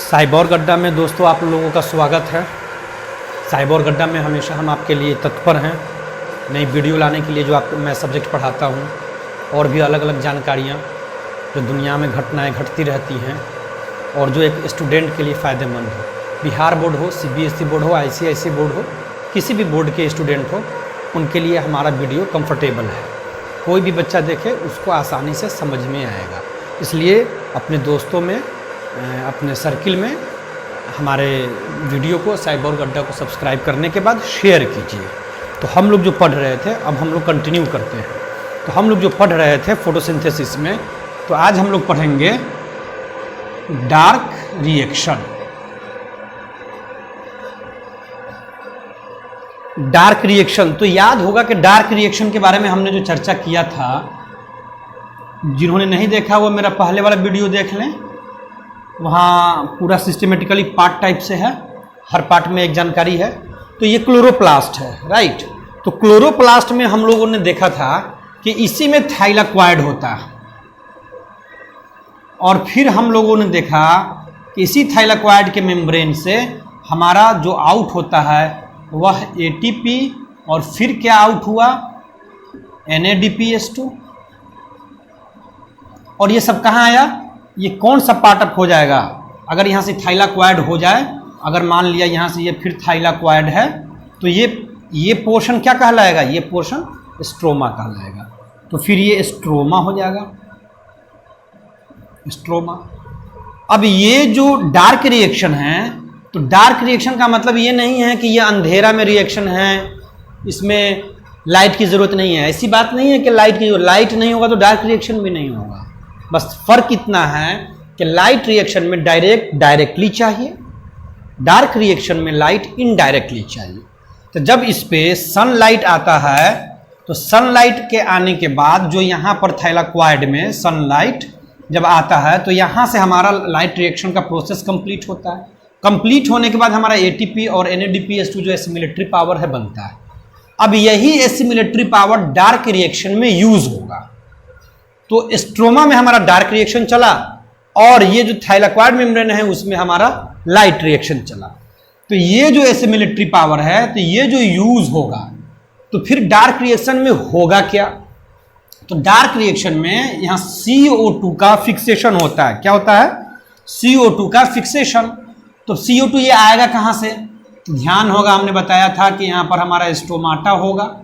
साइबोर गड्ढा में दोस्तों आप लोगों का स्वागत है। साइबोर गड्ढा में हमेशा हम आपके लिए तत्पर हैं, नई वीडियो लाने के लिए जो आपको मैं सब्जेक्ट पढ़ाता हूं, और भी अलग अलग जानकारियां जो दुनिया में घटनाएं घटती रहती हैं और जो एक स्टूडेंट के लिए फ़ायदेमंद हो। बिहार बोर्ड हो, CBSE बोर्ड हो, ICISI बोर्ड हो, किसी भी बोर्ड के स्टूडेंट हो, उनके लिए हमारा वीडियो कंफर्टेबल है। कोई भी बच्चा देखे उसको आसानी से समझ में आएगा, इसलिए अपने दोस्तों में, अपने सर्किल में हमारे वीडियो को, साइबोर गड्ढा को सब्सक्राइब करने के बाद शेयर कीजिए। तो हम लोग जो पढ़ रहे थे, अब हम लोग कंटिन्यू करते हैं। तो हम लोग जो पढ़ रहे थे फोटोसिंथेसिस में, तो आज हम लोग पढ़ेंगे डार्क रिएक्शन। डार्क रिएक्शन, तो याद होगा कि डार्क रिएक्शन के बारे में हमने जो चर्चा किया था, जिन्होंने नहीं देखा वो मेरा पहले वाला वीडियो देख लें, वहाँ पूरा सिस्टमेटिकली पार्ट टाइप से है, हर पार्ट में एक जानकारी है। तो ये क्लोरोप्लास्ट है, राइट। तो क्लोरोप्लास्ट में हम लोगों ने देखा था कि इसी में थाइलाक्वाइड होता है, और फिर हम लोगों ने देखा कि इसी थाइलाक्वाइड के मेम्ब्रेन से हमारा जो आउट होता है वह ATP, और फिर क्या आउट हुआ, NADPH2। और ये सब कहाँ आया, ये कौन सा पार्ट अप हो जाएगा अगर यहाँ से थाइलाक्वाइड हो जाए। अगर मान लिया यहाँ से ये फिर थाइलाक्वाइड है, तो ये पोर्शन क्या कहलाएगा, ये पोर्शन स्ट्रोमा कहलाएगा। तो फिर ये स्ट्रोमा हो जाएगा, स्ट्रोमा। अब ये जो डार्क रिएक्शन है, तो डार्क रिएक्शन का मतलब ये नहीं है कि ये अंधेरा में रिएक्शन है, इसमें लाइट की ज़रूरत नहीं है। ऐसी बात नहीं है कि लाइट नहीं होगा तो डार्क रिएक्शन भी नहीं होगा। बस फ़र्क इतना है कि लाइट रिएक्शन में डायरेक्टली चाहिए, डार्क रिएक्शन में लाइट इनडायरेक्टली चाहिए। तो जब इस पर सनलाइट आता है, तो सनलाइट के आने के बाद जो यहाँ पर थाइलाक्वाइड में सनलाइट जब आता है, तो यहाँ से हमारा लाइट रिएक्शन का प्रोसेस कंप्लीट होता है। कंप्लीट होने के बाद हमारा ATP और NADPH2 जो एसिमिलेटरी पावर है बनता है। अब यही एसिमिलेटरी पावर डार्क रिएक्शन में यूज होगा। तो स्ट्रोमा में हमारा डार्क रिएक्शन चला, और ये जो थाइलाक्वाइड मेम्ब्रेन है उसमें हमारा लाइट रिएक्शन चला। तो ये जो एसिमिलेटरी पावर है, तो ये जो यूज होगा, तो फिर डार्क रिएक्शन में होगा क्या, तो डार्क रिएक्शन में यहाँ CO2 का फिक्सेशन होता है। क्या होता है, CO2 का फिक्सेशन। तो CO2 ये आएगा कहाँ से, तो ध्यान होगा, हमने बताया था कि यहाँ पर हमारा स्टोमाटा होगा,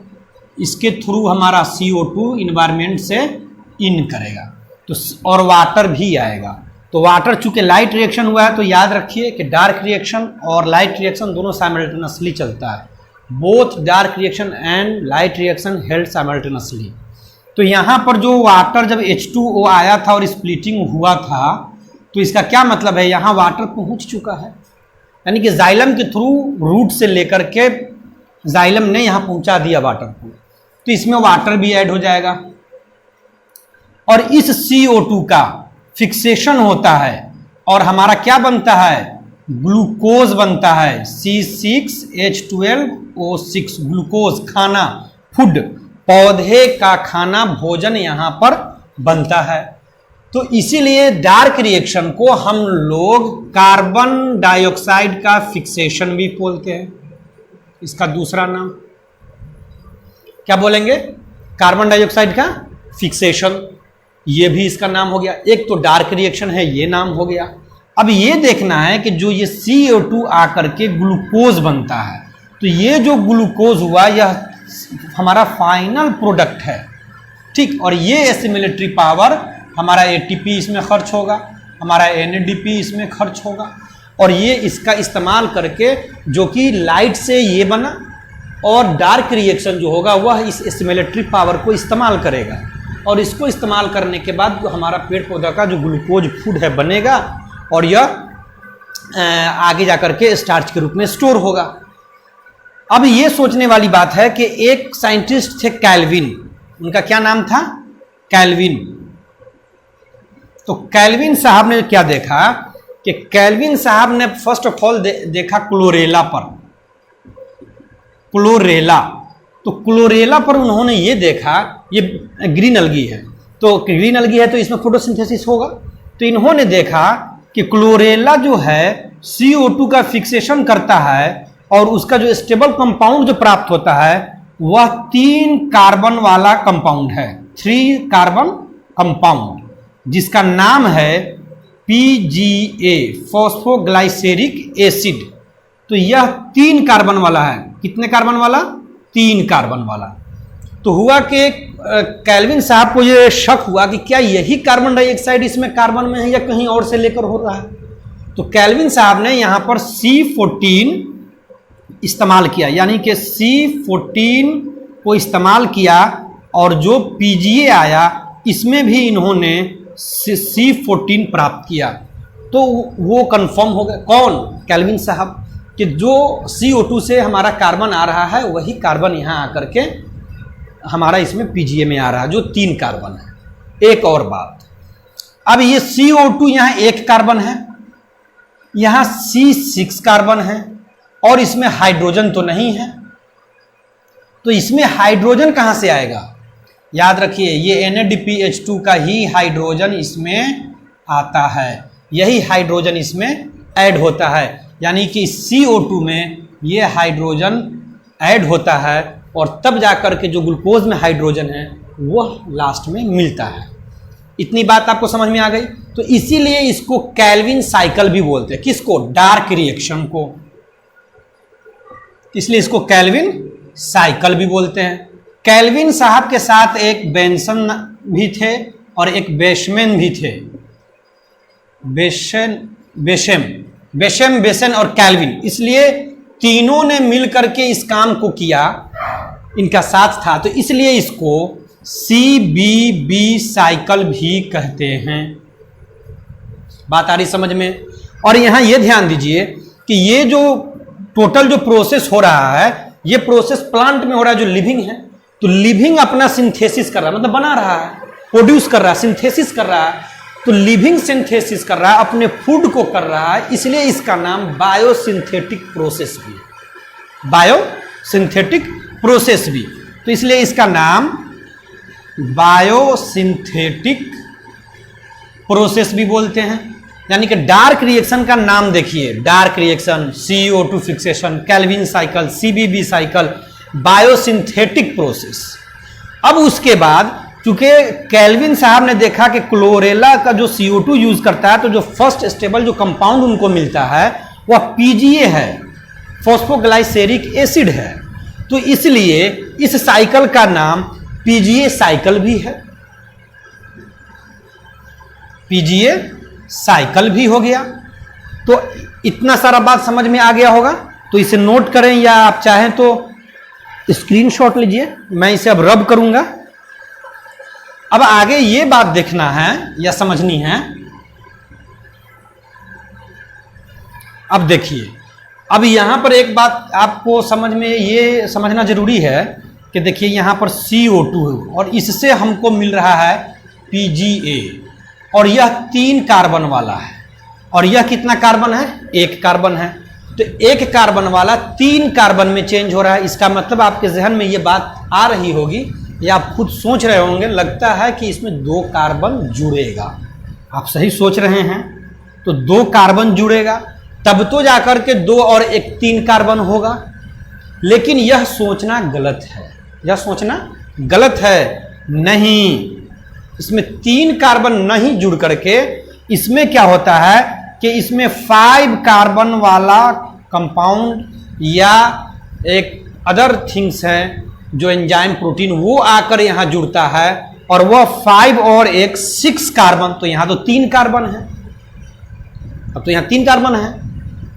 इसके थ्रू हमारा CO2 इन्वायरमेंट से इन करेगा, तो और वाटर भी आएगा। तो वाटर चूंकि लाइट रिएक्शन हुआ है, तो याद रखिए कि डार्क रिएक्शन और लाइट रिएक्शन दोनों साइमल्टेनियसली चलता है। Both dark reaction and light reaction held simultaneously. तो यहाँ पर जो वाटर जब H2O आया था और स्प्लिटिंग हुआ था, तो इसका क्या मतलब है, यहाँ वाटर पहुँच चुका है, यानी कि जाइलम के थ्रू रूट से लेकर के जाइलम ने यहाँ पहुँचा दिया वाटर को, तो इसमें वाटर भी ऐड हो जाएगा। और इस CO2 का फिक्सेशन होता है, और हमारा क्या बनता है, ग्लूकोज बनता है, C6H12O6। ग्लूकोज खाना, फूड, पौधे का खाना, भोजन यहाँ पर बनता है। तो इसीलिए डार्क रिएक्शन को हम लोग कार्बन डाइऑक्साइड का फिक्सेशन भी बोलते हैं। इसका दूसरा नाम क्या बोलेंगे, कार्बन डाइऑक्साइड का फिक्सेशन, ये भी इसका नाम हो गया। एक तो डार्क रिएक्शन है, ये नाम हो गया। अब ये देखना है कि जो ये CO2 आकर के ग्लूकोज बनता है, तो ये जो ग्लूकोज हुआ यह हमारा फाइनल प्रोडक्ट है, ठीक। और ये एसिमिलेटरी पावर हमारा ATP इसमें खर्च होगा, हमारा NADP इसमें खर्च होगा, और ये इसका इस्तेमाल करके, जो कि लाइट से ये बना, और डार्क रिएक्शन जो होगा वह इस एसिमिलेटरी पावर को इस्तेमाल करेगा, और इसको इस्तेमाल करने के बाद हमारा पेड़ पौधा का जो ग्लूकोज फूड है बनेगा, और यह आगे जाकर के स्टार्च के रूप में स्टोर होगा। अब ये सोचने वाली बात है कि एक साइंटिस्ट थे कैल्विन, उनका क्या नाम था, कैल्विन। तो कैल्विन साहब ने क्या देखा कि कैल्विन साहब ने फर्स्ट ऑफ ऑल देखा क्लोरेला पर, क्लोरेला। तो क्लोरेला पर उन्होंने ये देखा, ये ग्रीन अलगी है, तो ग्रीन अलगी है तो इसमें फोटोसिंथेसिस होगा। तो इन्होंने देखा कि कि क्लोरेला जो है CO2 का फिक्सेशन करता है और उसका जो स्टेबल कंपाउंड जो प्राप्त होता है वह 3 कार्बन वाला कंपाउंड है, 3 कार्बन कंपाउंड, जिसका नाम है PGA, फॉस्फोग्लाइसेरिक एसिड। तो यह 3 कार्बन वाला है। कितने कार्बन वाला? 3 कार्बन वाला। तो हुआ कि केल्विन साहब को ये शक हुआ कि क्या यही कार्बन डाइऑक्साइड इसमें कार्बन में है या कहीं और से लेकर हो रहा है। तो केल्विन साहब ने यहां पर C14 इस्तेमाल किया, यानी कि C14 को इस्तेमाल किया और जो PGA आया इसमें भी इन्होंने C14 प्राप्त किया। तो वो कंफर्म हो गया, कौन? केल्विन साहब, कि जो CO2 से हमारा कार्बन आ रहा है वही कार्बन यहाँ आकर के हमारा इसमें PGA में आ रहा है, जो 3 कार्बन है। एक और बात, अब ये CO2 यहाँ 1 कार्बन है, यहाँ C6 कार्बन है और इसमें हाइड्रोजन तो नहीं है। तो इसमें हाइड्रोजन कहाँ से आएगा? याद रखिए, ये NADPH2 का ही हाइड्रोजन इसमें आता है, यही हाइड्रोजन इसमें ऐड होता है, यानी कि CO2 में ये हाइड्रोजन ऐड होता है और तब जाकर के जो ग्लूकोज में हाइड्रोजन है वह लास्ट में मिलता है। इतनी बात आपको समझ में आ गई? तो इसीलिए इसको केल्विन साइकिल भी बोलते हैं। किसको? डार्क रिएक्शन को। इसलिए इसको केल्विन साइकिल भी बोलते हैं। केल्विन साहब के साथ एक बेंसन भी थे और एक बेशमेन भी थे। बेशेम और केल्विन, इसलिए तीनों ने मिलकर के इस काम को किया, इनका साथ था, तो इसलिए इसको CBB साइकिल भी कहते हैं। बात आ रही समझ में? और यहां यह ध्यान दीजिए कि ये जो टोटल जो प्रोसेस हो रहा है, ये प्रोसेस प्लांट में हो रहा है जो लिविंग है। तो लिविंग अपना सिंथेसिस कर रहा है, मतलब बना रहा है, प्रोड्यूस कर रहा है, सिंथेसिस कर रहा है। तो लिविंग सिंथेसिस कर रहा है, अपने फूड को कर रहा है, इसलिए इसका नाम बायोसिंथेटिक प्रोसेस भी है। बायोसिंथेटिक प्रोसेस भी, तो इसलिए इसका नाम बायोसिंथेटिक प्रोसेस भी बोलते हैं। यानी कि डार्क रिएक्शन का नाम देखिए, dark reaction, CO2 fixation, Calvin cycle, CBB cycle, biosynthetic process. अब उसके बाद चूंकि केल्विन साहब ने देखा कि क्लोरेला का जो CO2 यूज करता है तो जो फर्स्ट स्टेबल जो कंपाउंड उनको मिलता है वह PGA है, फॉस्फोग्लाइसेरिक एसिड है। तो इसलिए इस साइकिल का नाम PGA साइकिल भी है, PGA साइकिल भी हो गया। तो इतना सारा बात समझ में आ गया होगा। तो इसे नोट करें या आप चाहें तो स्क्रीनशॉट लीजिए, मैं इसे अब रब करूंगा। अब आगे ये बात देखना है या समझनी है। अब देखिए, अब यहां पर एक बात आपको समझ में ये समझना जरूरी है कि देखिए यहां पर CO2 है और इससे हमको मिल रहा है PGA और यह 3 कार्बन वाला है और यह कितना कार्बन है? 1 कार्बन है। तो 1 कार्बन वाला 3 कार्बन में चेंज हो रहा है। इसका मतलब आपके जहन में ये बात आ रही होगी या आप खुद सोच रहे होंगे, लगता है कि इसमें 2 कार्बन जुड़ेगा। आप सही सोच रहे हैं। तो 2 कार्बन जुड़ेगा तब तो जाकर के 2 और 1 3 कार्बन होगा। लेकिन यह सोचना गलत है, यह सोचना गलत है। नहीं, इसमें 3 कार्बन नहीं जुड़ करके इसमें क्या होता है कि इसमें 5 कार्बन वाला कंपाउंड या एक अदर थिंग्स है जो एंजाइम प्रोटीन, वो आकर यहां जुड़ता है और वह 5 और 1 6 कार्बन। तो यहां तो 3 कार्बन है। अब तो यहां 3 कार्बन है,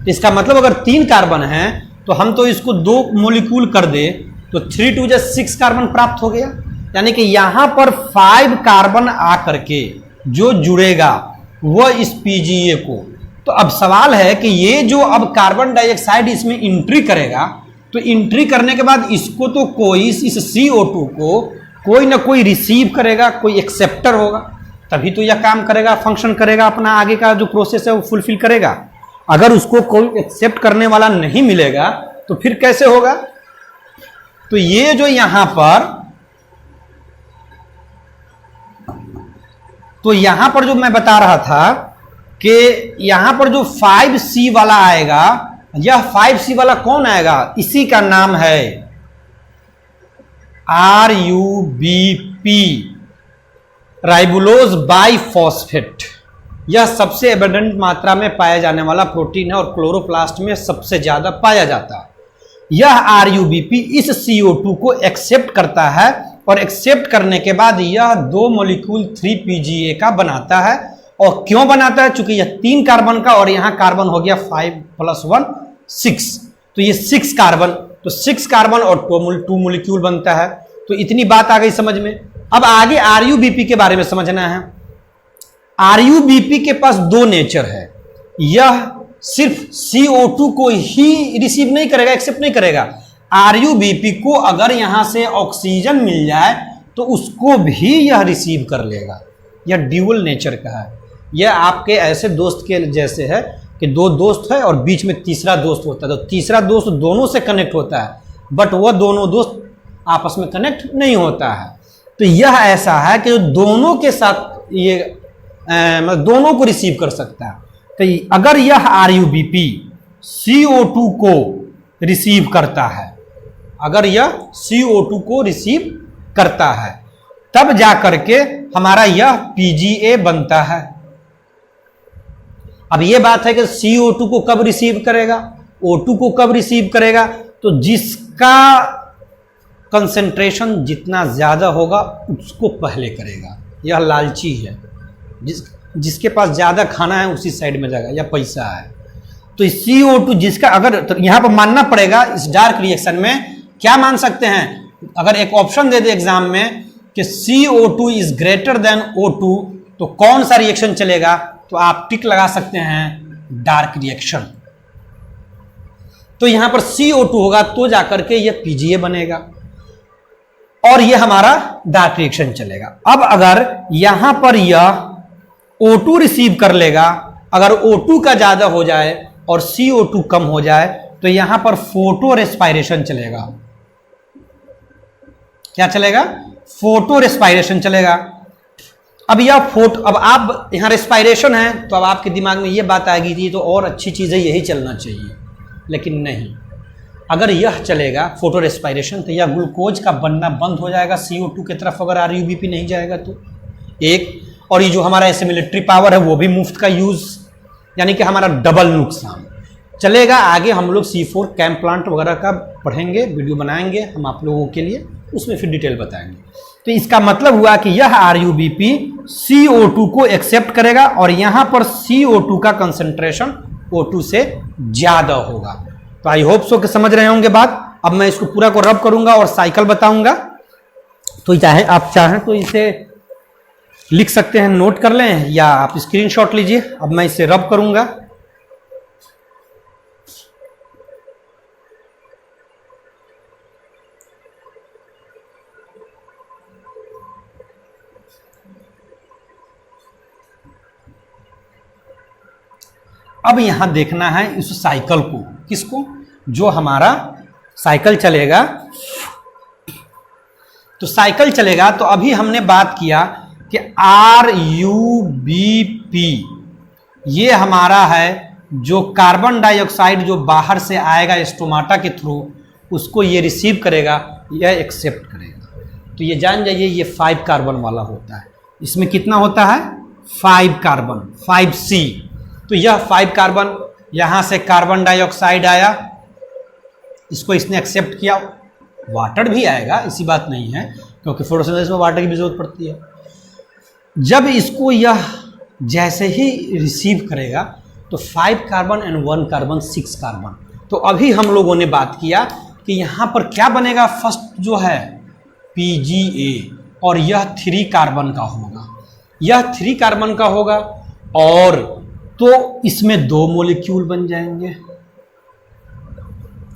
तो इसका मतलब अगर 3 कार्बन है तो हम तो इसको 2 मोलिक्यूल कर दे तो 3 2 6 कार्बन प्राप्त हो गया। यानी कि यहां पर 5 कार्बन आकर के जो जुड़ेगा वह इस PGA को। तो अब सवाल है कि ये जो अब कार्बन डाइऑक्साइड इसमें एंट्री करेगा, तो एंट्री करने के बाद इसको तो कोई इस CO2 को कोई ना कोई रिसीव करेगा, कोई एक्सेप्टर होगा, तभी तो यह काम करेगा, फंक्शन करेगा, अपना आगे का जो प्रोसेस है वो फुलफिल करेगा। अगर उसको कोई एक्सेप्ट करने वाला नहीं मिलेगा तो फिर कैसे होगा? तो ये जो यहां पर जो मैं बता रहा था कि यहां पर जो 5C वाला आएगा, यह 5C वाला कौन आएगा, इसी का नाम है RUBP, राइबुलोज बाइफॉस्फेट। यह सबसे एबंडेंट मात्रा में पाया जाने वाला प्रोटीन है और क्लोरोप्लास्ट में सबसे ज्यादा पाया जाता है। यह RUBP इस CO2 को एक्सेप्ट करता है और एक्सेप्ट करने के बाद यह 2 मॉलिक्यूल 3PGA का बनाता है। और क्यों बनाता है, चूंकि यह 3 कार्बन का और यहां कार्बन हो गया 5 + 1 6, तो ये 6 कार्बन, तो 6 कार्बन और 2 मॉलिक्यूल बनता है। तो इतनी बात आ गई समझ में। अब आगे RUBP के बारे में समझना है। RUBP के पास 2 नेचर है। यह सिर्फ CO2 को ही रिसीव नहीं करेगा, एक्सेप्ट नहीं करेगा। RUBP को अगर यहां से ऑक्सीजन मिल जाए तो उसको भी यह रिसीव कर लेगा। यह ड्यूअल नेचर का है। यह आपके ऐसे दोस्त के जैसे है कि 2 दोस्त है और बीच में तीसरा दोस्त होता है, तो तीसरा दोस्त दोनों से कनेक्ट होता है, बट वह दोनों दोस्त आपस में कनेक्ट नहीं होता है। तो यह ऐसा है कि दोनों के साथ ये मतलब दोनों को रिसीव कर सकता है। तो अगर यह RUBP CO2 को रिसीव करता है, अगर यह CO2 को रिसीव करता है, तब जाकर के हमारा यह PGA बनता है। अब यह बात है कि CO2 को कब रिसीव करेगा, O2 को कब रिसीव करेगा, तो जिसका कंसेंट्रेशन जितना ज्यादा होगा उसको पहले करेगा। यह लालची है, जिसके पास ज्यादा खाना है उसी साइड में जाएगा, या पैसा है। तो CO2 जिसका, अगर तो यहां पर मानना पड़ेगा इस डार्क रिएक्शन में, क्या मान सकते हैं, अगर एक ऑप्शन दे दे एग्जाम में कि CO2 is greater than O2, तो कौन सा रिएक्शन चलेगा, तो आप टिक लगा सकते हैं डार्क रिएक्शन। तो यहां पर CO2 होगा तो जाकर के यह PGA बनेगा और यह हमारा डार्क रिएक्शन चलेगा। अब अगर यहां पर यह O2 रिसीव कर लेगा, अगर O2 का ज्यादा हो जाए और CO2 कम हो जाए, तो यहां पर फोटो रेस्पायरेशन चलेगा। क्या चलेगा, फोटो रेस्पायरेशन चलेगा। अब आप यहां रेस्पायरेशन है तो अब आपके दिमाग में यह बात आएगी थी तो और अच्छी चीज है, यही चलना चाहिए, लेकिन नहीं। अगर यह चलेगा फोटो रेस्पायरेशन, तो यह ग्लूकोज का बनना बंद हो जाएगा CO2 की तरफ, अगर RUBP नहीं जाएगा तो एक। और ये जो हमारा एसिमिलेटरी पावर है वो भी मुफ्त का यूज, यानी कि हमारा डबल नुकसान चलेगा। आगे हम लोग C4 कैंप प्लांट वगैरह का पढ़ेंगे, वीडियो बनाएंगे हम आप लोगों के लिए, उसमें फिर डिटेल बताएंगे। तो इसका मतलब हुआ कि यह RUBP CO2 को एक्सेप्ट करेगा और यहां पर CO2 का कंसंट्रेशन O2 से ज्यादा होगा। तो आई होप सो कि समझ रहे होंगे बात। अब मैं इसको पूरा को रब करूंगा और साइकिल बताऊंगा। तो आप चाहें तो इसे लिख सकते हैं, नोट कर लें, या आप स्क्रीनशॉट लीजिए। अब मैं इसे रब करूंगा। अब यहां देखना है इस साइकिल को, किसको, जो हमारा साइकिल चलेगा। तो साइकिल चलेगा, तो अभी हमने बात किया कि RUBP ये हमारा है जो कार्बन डाइऑक्साइड जो बाहर से आएगा स्टोमाटा के थ्रू, उसको ये रिसीव करेगा, यह एक्सेप्ट करेगा। तो ये जान जाइए ये 5 कार्बन वाला होता है। इसमें कितना होता है, 5 कार्बन, 5C। तो यह 5 कार्बन, यहां से कार्बन डाइऑक्साइड आया, इसको इसने एक्सेप्ट किया। वाटर भी आएगा, ऐसी बात नहीं है, क्योंकि फोटोसिंथेसिस में वाटर की भी जरूरत पड़ती है। जब इसको यह जैसे ही रिसीव करेगा तो 5 कार्बन एंड 1 कार्बन 6 कार्बन। तो अभी हम लोगों ने बात किया कि यहां पर क्या बनेगा, फर्स्ट जो है PGA, और यह 3 कार्बन का होगा, यह 3 कार्बन का होगा, और तो इसमें 2 मॉलिक्यूल बन जाएंगे।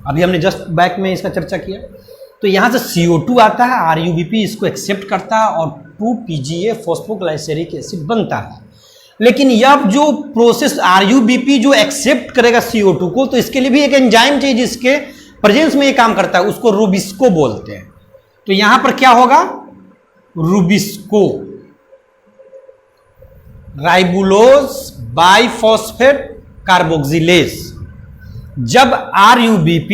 अभी हमने जस्ट बैक में इसका चर्चा किया। तो यहां से CO2 आता है, RUBP इसको एक्सेप्ट करता है और 2PGA फॉस्फोग्लाइसेरिक एसिड बनता है। लेकिन यह जो प्रोसेस RUBP जो एक्सेप्ट करेगा CO2 को, तो इसके लिए भी एक एंजाइम चाहिए जिसके प्रेजेंस में ये काम करता है, उसको रूबिस्को बोलते हैं। तो यहां पर क्या होगा, रूबिस्को, राइबुलोज बाइफॉस्फेट कार्बोक्सिलेज। जब RuBP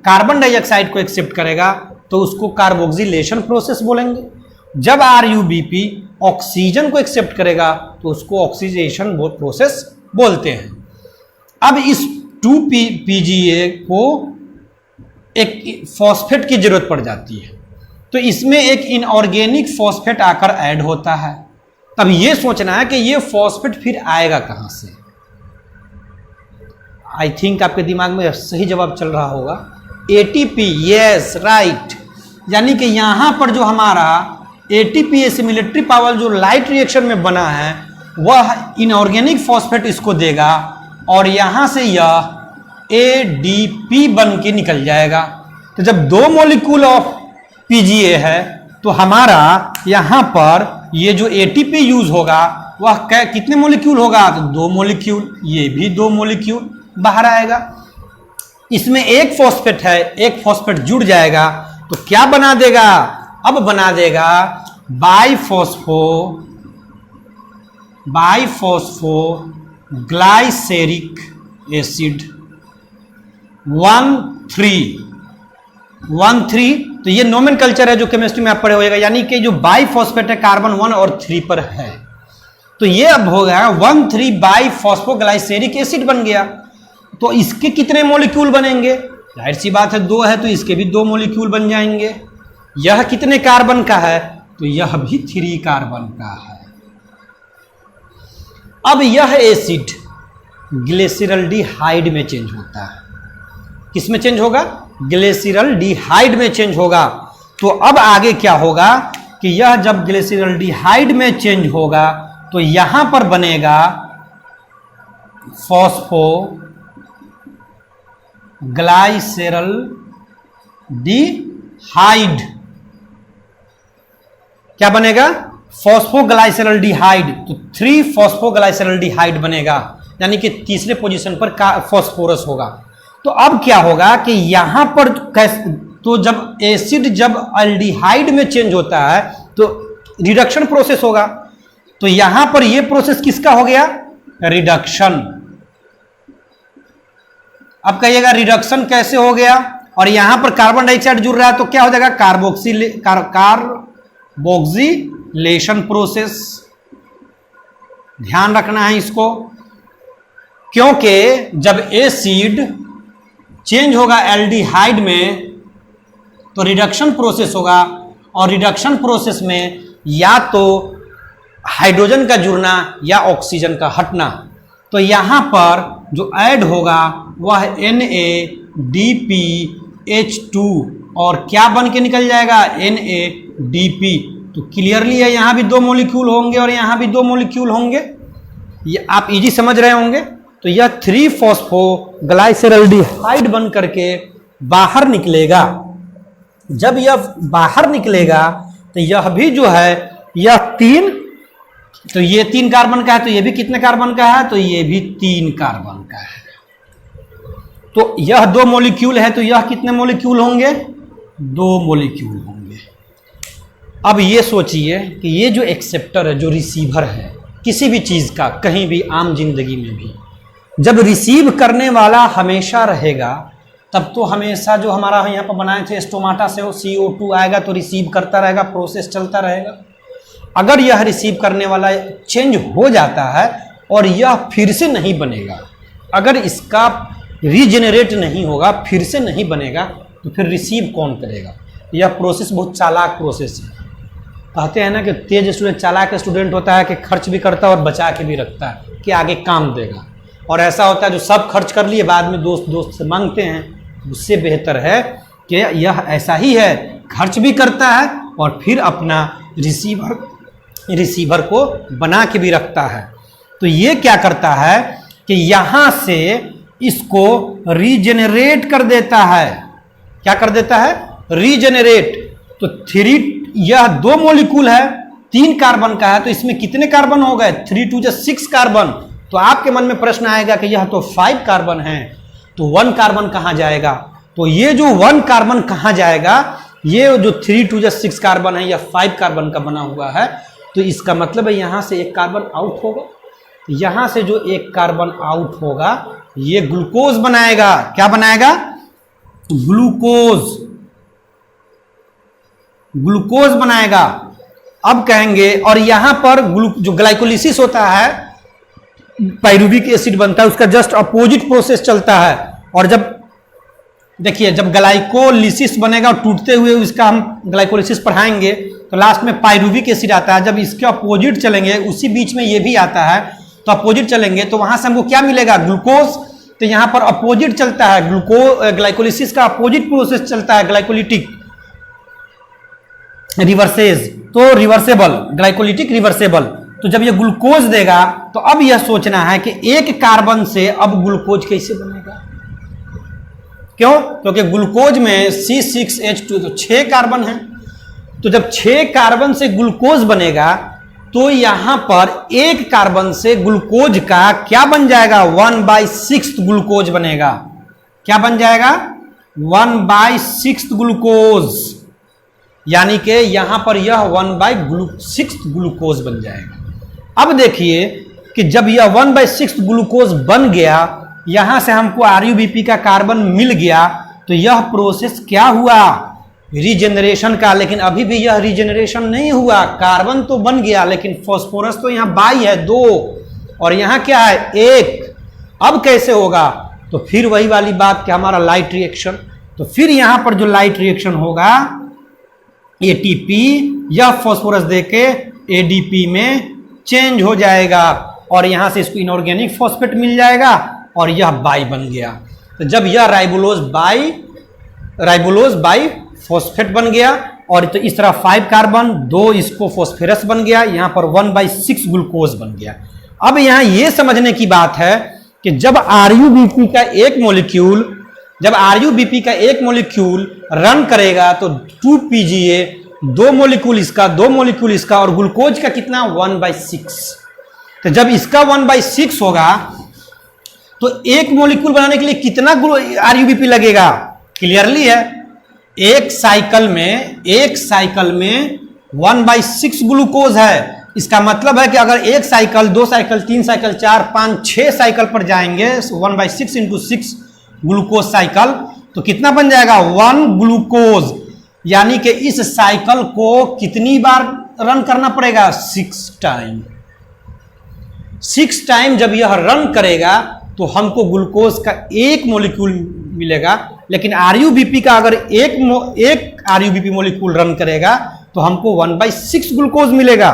कार्बन डाइऑक्साइड को एक्सेप्ट करेगा तो उसको कार्बोक्सिलेशन प्रोसेस बोलेंगे। जब RuBP ऑक्सीजन को एक्सेप्ट करेगा तो उसको ऑक्सीडेशन प्रोसेस बोलते हैं। अब इस 2-PGA को एक फॉस्फेट की जरूरत पड़ जाती है, तो इसमें एक इनऑर्गेनिक फॉस्फेट आकर ऐड होता है। तब ये सोचना है कि ये फॉस्फेट फिर आएगा कहां से। आई थिंक आपके दिमाग में सही जवाब चल रहा होगा, ATP। Yes, right. यानी कि यहां पर जो हमारा ATP एसिमिलेटरी पावर जो लाइट रिएक्शन में बना है वह इनऑर्गेनिक फॉस्फेट इसको देगा और यहां से यह ADP बन के निकल जाएगा। तो जब 2 मॉलिक्यूल ऑफ PGA है तो हमारा यहां पर ये जो ATP यूज होगा वह कितने मॉलिक्यूल होगा, तो 2 मॉलिक्यूल, ये भी 2 मॉलिक्यूल बाहर आएगा। इसमें एक फॉस्फेट है, एक फॉस्फेट जुड़ जाएगा तो क्या बना देगा, अब बना देगा बाइफॉस्फोग्लाइसेरिक एसिड 1,3। तो ये नोमेनकल्चर है जो केमिस्ट्री में आप पढ़े होगा, यानी कि जो बाइफॉस्फेट है कार्बन 1 और 3 पर है, तो ये अब हो गया 1,3 बाइफॉस्फोग्लाइसेरिक एसिड बन गया। तो इसके कितने मॉलिक्यूल बनेंगे, जाहिर सी बात है 2 है तो इसके भी 2 मॉलिक्यूल बन जाएंगे। यह कितने कार्बन का है, तो यह भी 3 कार्बन का है। अब यह एसिड ग्लिसरल्डिहाइड में चेंज होता है। किस में चेंज होगा, ग्लिसरल्डिहाइड में चेंज होगा। तो अब आगे क्या होगा कि यह जब ग्लिसरल्डिहाइड में चेंज होगा तो यहां पर बनेगा फॉस्फोग्लाइसेरल्डिहाइड। क्या बनेगा, फॉस्फोग्लाइसेरल्डिहाइड। तो 3 फॉस्फोग्लाइसेरल्डिहाइड बनेगा, यानी कि तीसरे पोजीशन पर फॉस्फोरस होगा। तो अब क्या होगा कि यहां पर तो जब एसिड जब एल्डिहाइड में चेंज होता है तो रिडक्शन प्रोसेस होगा। तो यहां पर यह प्रोसेस किसका हो गया, रिडक्शन। अब कहिएगा रिडक्शन कैसे हो गया, और यहां पर कार्बन डाइऑक्साइड जुड़ रहा है तो क्या हो जाएगा, कार्बोक्सिलेशन प्रोसेस। ध्यान रखना है इसको, क्योंकि जब एसिड चेंज होगा एल्डिहाइड में तो रिडक्शन प्रोसेस होगा, और रिडक्शन प्रोसेस में या तो हाइड्रोजन का जुड़ना या ऑक्सीजन का हटना। तो यहां पर जो ऐड होगा वह NADPH2 और क्या बन के निकल जाएगा, NADP। तो क्लियरली है, यहां भी 2 मॉलिक्यूल होंगे और यहां भी 2 मॉलिक्यूल होंगे, ये आप इजी समझ रहे होंगे। तो यह 3 फॉस्फोग्लाइसेरल्डिहाइड बन करके बाहर निकलेगा। जब यह बाहर निकलेगा तो यह भी जो है यह 3, तो ये 3 कार्बन का है, तो ये भी कितने कार्बन का है, तो ये भी 3 कार्बन का है। तो यह 2 मॉलिक्यूल है तो यह कितने मॉलिक्यूल होंगे, 2 मॉलिक्यूल होंगे। अब ये सोचिए कि ये जो एक्सेप्टर है, जो रिसीवर है किसी भी चीज का, कहीं भी आम जिंदगी में भी, जब रिसीव करने वाला हमेशा रहेगा तब तो हमेशा जो हमारा यहाँ पर बनाए थे स्टोमाटा से वो CO2 आएगा तो रिसीव करता रहेगा, प्रोसेस चलता रहेगा। अगर यह रिसीव करने वाला चेंज हो जाता है और यह फिर से नहीं बनेगा, अगर इसका रीजेनरेट नहीं होगा, फिर से नहीं बनेगा, तो फिर रिसीव कौन करेगा। यह प्रोसेस बहुत चालाक प्रोसेस है। कहते हैं ना कि तेज स्टूडेंट, चालाक स्टूडेंट होता है कि खर्च भी करता है और बचा के भी रखता है कि आगे काम देगा। और ऐसा होता है जो सब खर्च कर लिए बाद में दोस्त से मांगते हैं, उससे बेहतर है कि यह ऐसा ही है, खर्च भी करता है और फिर अपना रिसीवर को बना के भी रखता है। तो ये क्या करता है कि यहाँ से इसको रीजेनरेट कर देता है। क्या कर देता है, रीजेनरेट। तो 3, यह 2 मॉलिक्यूल है, 3 कार्बन का है, तो इसमें कितने कार्बन हो गए, 3 2 6 कार्बन। तो आपके मन में प्रश्न आएगा कि यह तो 5 कार्बन है, तो 1 कार्बन कहां जाएगा। तो ये जो 1 कार्बन कहां जाएगा, ये जो 3 2 6 कार्बन है यह 5 कार्बन का बना हुआ है। तो इसका मतलब है यहां से 1 कार्बन आउट होगा। यहां से जो एक कार्बन आउट होगा ये ग्लूकोज बनाएगा। क्या बनाएगा? ग्लूकोज, ग्लूकोज बनाएगा। अब कहेंगे और यहां पर जो ग्लाइकोलिसिस होता है, पाइरुविक एसिड बनता है, उसका जस्ट अपोजिट प्रोसेस चलता है। और जब देखिए जब ग्लाइकोलिसिस बनेगा और टूटते हुए इसका हम ग्लाइकोलिसिस पढ़ाएंगे तो लास्ट में पाइरुविक एसिड आता है। जब इसके अपोजिट चलेंगे, उसी बीच में ये भी आता है, तो अपोजिट चलेंगे तो वहां से हमको क्या मिलेगा? ग्लूकोज। तो यहां पर अपोजिट चलता है, ग्लाइकोलिसिस का अपोजिट प्रोसेस चलता है, ग्लाइकोलिटिक रिवर्सेज, तो रिवर्सेबल, ग्लाइकोलिटिक रिवर्सेबल। तो जब ये ग्लूकोज देगा तो अब यह सोचना है कि एक कार्बन से अब ग्लूकोज कैसे बनेगा। क्यों? क्योंकि ग्लूकोज में C6H2 तो 6 कार्बन है। तो जब 6 कार्बन से ग्लूकोज बनेगा तो यहां पर एक कार्बन से ग्लूकोज का क्या बन जाएगा? 1/6 ग्लूकोज बनेगा। क्या बन जाएगा? 1/6 ग्लूकोज, यानी कि यहां पर यह 1/6 ग्लूकोज बन जाएगा। अब देखिए कि जब यह 1/6 ग्लूकोज बन गया, यहां से हमको RuBP का कार्बन मिल गया, तो यह प्रोसेस क्या हुआ? रीजेनरेशन का। लेकिन अभी भी यह रीजेनरेशन नहीं हुआ, कार्बन तो बन गया लेकिन फास्फोरस तो यहां बाई है 2 और यहां क्या है 1। अब कैसे होगा? तो फिर वही वाली बात कि हमारा लाइट रिएक्शन, तो फिर यहां पर जो लाइट रिएक्शन होगा ATP यह फास्फोरस देके ADP में चेंज हो जाएगा और यहां से इसको इनऑर्गेनिक फॉस्फेट मिल जाएगा और यह बाई बन गया। तो जब यह राइबोलोज बाई फॉस्फेट बन गया और तो इस तरह 5 कार्बन 2 इसको फॉस्फेरस बन गया, यहां पर 1/6 ग्लूकोज बन गया। अब यहां यह समझने की बात है कि जब RuBP का एक मॉलिक्यूल रन करेगा तो 2PGA 2 मॉलिक्यूल इसका 2 मॉलिक्यूल इसका और ग्लूकोज का कितना 1/6। तो जब इसका 1/6 होगा तो एक मॉलिक्यूल बनाने के लिए कितना RuBP लगेगा? क्लियरली है, एक साइकिल में 1/6 ग्लूकोज है। इसका मतलब है कि अगर 1 साइकिल 2 साइकिल 3 साइकिल 4 5 6 साइकिल पर जाएंगे 1/6 × 6 ग्लूकोज साइकिल, तो कितना बन जाएगा 1 ग्लूकोज। यानी कि इस साइकिल को कितनी बार रन करना पड़ेगा? 6 टाइम। 6 टाइम जब यह रन करेगा तो हमको ग्लूकोज का एक मॉलिक्यूल मिलेगा। लेकिन RuBP का अगर एक RuBP मॉलिक्यूल रन करेगा तो हमको 1/6 ग्लूकोज मिलेगा।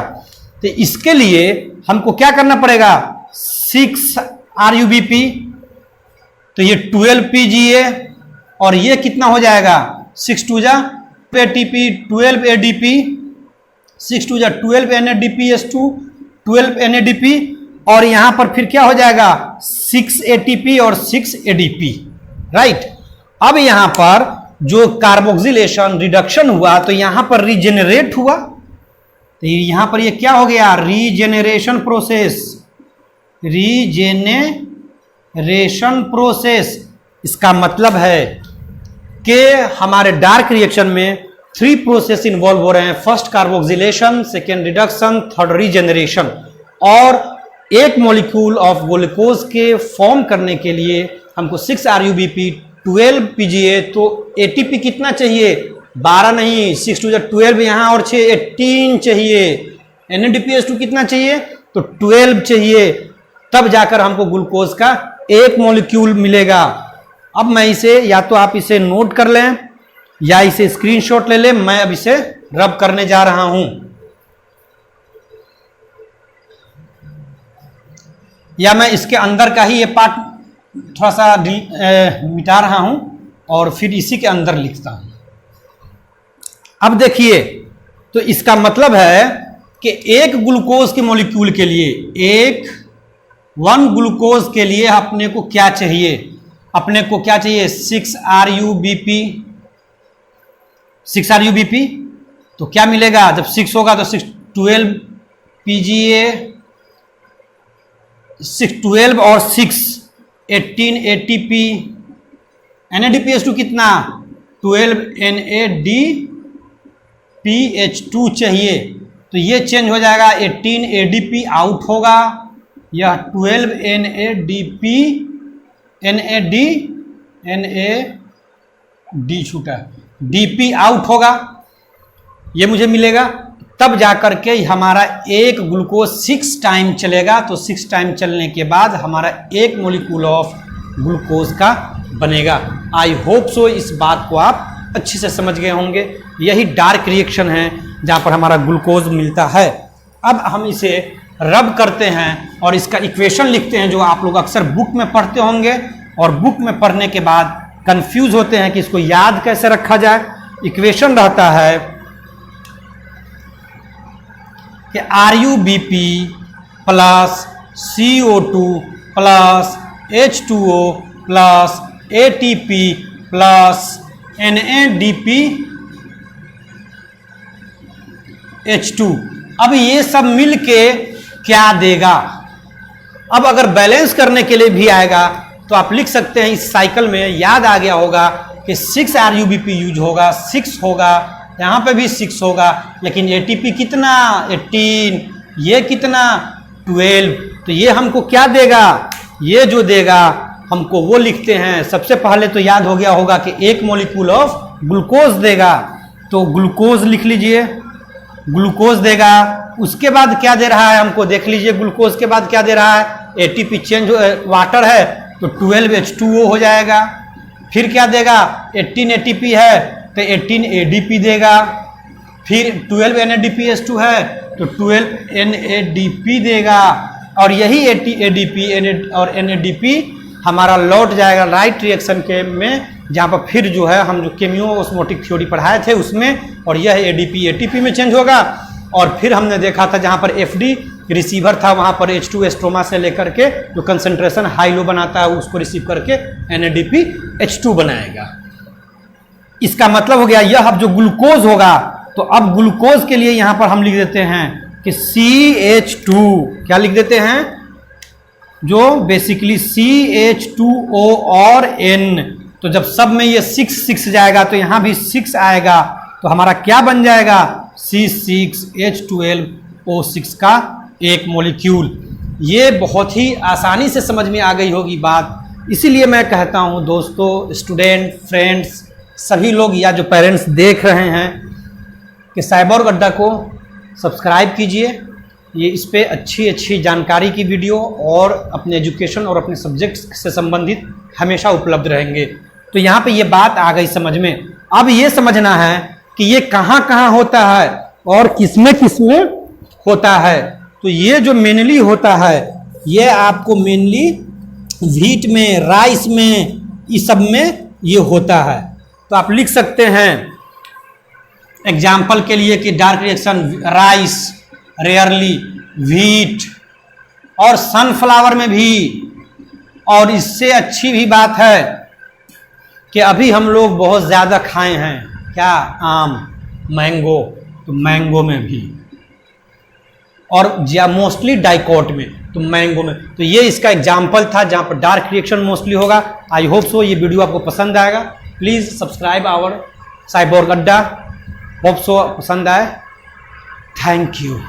तो इसके लिए हमको क्या करना पड़ेगा? 6 RuBP, तो ये 12 PGA और ये कितना हो जाएगा 6 2 ATP 12 ADP 6 2 12 NADPH2 12 NADP और यहां पर फिर क्या हो जाएगा 6 ATP और 6 ADP, राइट। अब यहां पर जो कार्बोक्सिलेशन रिडक्शन हुआ तो यहां पर रीजेनरेट हुआ, तो यहां पर ये क्या हो गया रीजेनरेशन प्रोसेस, रीजेनरेशन प्रोसेस। इसका मतलब है कि हमारे डार्क रिएक्शन में 3 प्रोसेस इन्वॉल्व हो रहे हैं, first carboxylation, second reduction, third regeneration. और एक मॉलिक्यूल ऑफ ग्लूकोज के फॉर्म करने के लिए हमको 6 RuBP 12 PGA, तो ATP कितना चाहिए 12 नहीं 6 2 12 यहाँ और 6 18 चाहिए। NADPH2 कितना चाहिए तो 12 चाहिए, तब जाकर हमको ग्लूकोज का एक मॉलिक्यूल मिलेगा। अब मैं इसे या तो आप इसे नोट कर लें या इसे स्क्रीनशॉट ले लें, मैं अब इसे रब करने जा रहा हूं या मैं इसके अंदर का ही ये पार्ट थोड़ा सा मिटा रहा हूं और फिर इसी के अंदर लिखता हूं। अब देखिए तो इसका मतलब है कि एक ग्लूकोज के मॉलिक्यूल के लिए 1 ग्लूकोज के लिए अपने को क्या चाहिए 6 RuBP। तो क्या मिलेगा जब 6 होगा तो 6 12 PGA 6 12 और 6 18 ATP, NADPH2 कितना 12 NADPH2 चाहिए, तो ये चेंज हो जाएगा 18 ADP आउट होगा, यह 12 NAD छूटा, DP आउट होगा, ये मुझे मिलेगा, तब जाकर के हमारा एक ग्लूकोज 6 टाइम चलेगा। तो 6 टाइम चलने के बाद हमारा एक मोलिक्यूल ऑफ ग्लूकोज का बनेगा। आई होप सो इस बात को आप अच्छे से समझ गए होंगे। यही डार्क रिएक्शन है जहाँ पर हमारा ग्लूकोज मिलता है। अब हम इसे रब करते हैं और इसका इक्वेशन लिखते हैं, जो आप लोग अक्सर बुक में पढ़ते होंगे और बुक में पढ़ने के बाद कंफ्यूज होते हैं कि इसको याद कैसे रखा जाए। इक्वेशन रहता है कि RUBP plus CO2 plus H2O plus ATP plus NADP H2। अब ये सब मिल के क्या देगा? अब अगर बैलेंस करने के लिए भी आएगा तो आप लिख सकते हैं, इस साइकिल में याद आ गया होगा कि 6 RUBP यूज होगा, 6 होगा, यहाँ पे भी 6 होगा, लेकिन ATP कितना 18, ये कितना 12। तो ये हमको क्या देगा? ये जो देगा हमको वो लिखते हैं। सबसे पहले तो याद हो गया होगा कि एक मोलिक्यूल ऑफ ग्लूकोज देगा, तो ग्लूकोज लिख लीजिए, ग्लूकोज देगा। उसके बाद क्या दे रहा है हमको, देख लीजिए, ग्लूकोज के बाद क्या दे रहा है? ATP चेंज, वाटर है तो 12 H2O हो जाएगा। फिर क्या देगा? 18 ATP है तो 18 ADP देगा। फिर 12 NADPH2 है तो 12 NADP देगा। और यही ADP और NADP हमारा लौट जाएगा राइट रिएक्शन के में, जहाँ पर फिर जो है हम जो केमियो ऑस्मोटिक थ्योरी पढ़ाए थे उसमें, और यह ADP ATP में चेंज होगा। और फिर हमने देखा था जहाँ पर FD रिसीवर था, वहाँ पर H2 स्ट्रोमा से लेकर के जो कंसंट्रेशन हाई लो बनाता है उसको रिसीव करके NADP H2 बनाएगा। इसका मतलब हो गया यह अब जो ग्लूकोज होगा, तो अब ग्लूकोज के लिए यहाँ पर हम लिख देते हैं कि CH2, क्या लिख देते हैं? जो बेसिकली CH2O और N। तो जब सब में ये 6 जाएगा तो यहाँ भी 6 आएगा, तो हमारा क्या बन जाएगा? C6H12O6 का एक मोलिक्यूल। ये बहुत ही आसानी से समझ में आ गई होगी बात। इसीलिए मैं कहता हूँ दोस्तों, स्टूडेंट, फ्रेंड्स, सभी लोग या जो पेरेंट्स देख रहे हैं कि साइबोर्ग अड्डा को सब्सक्राइब कीजिए। ये इस पे अच्छी जानकारी की वीडियो और अपने एजुकेशन और अपने सब्जेक्ट से संबंधित हमेशा उपलब्ध रहेंगे। तो यहाँ पे ये बात आ गई समझ में। अब ये समझना है कि ये कहाँ होता है और किसमें होता है। तो ये जो मेनली होता है, ये आपको मेनली व्हीट में, राइस में, इस सब में ये होता है। तो आप लिख सकते हैं एग्जाम्पल के लिए कि dark reaction rice, rarely wheat और सनफ्लावर में भी। और इससे अच्छी भी बात है कि अभी हम लोग बहुत ज़्यादा खाए हैं क्या? आम, मैंगो, तो मैंगो में भी, और मोस्टली डाइकोट में, तो मैंगो में। तो ये इसका एग्जाम्पल था जहाँ पर डार्क रिएक्शन मोस्टली होगा। आई होप सो ये वीडियो आपको पसंद आएगा। प्लीज़ सब्सक्राइब आवर साइबोर्ग अड्डा। होप सो पसंद आए। Thank you.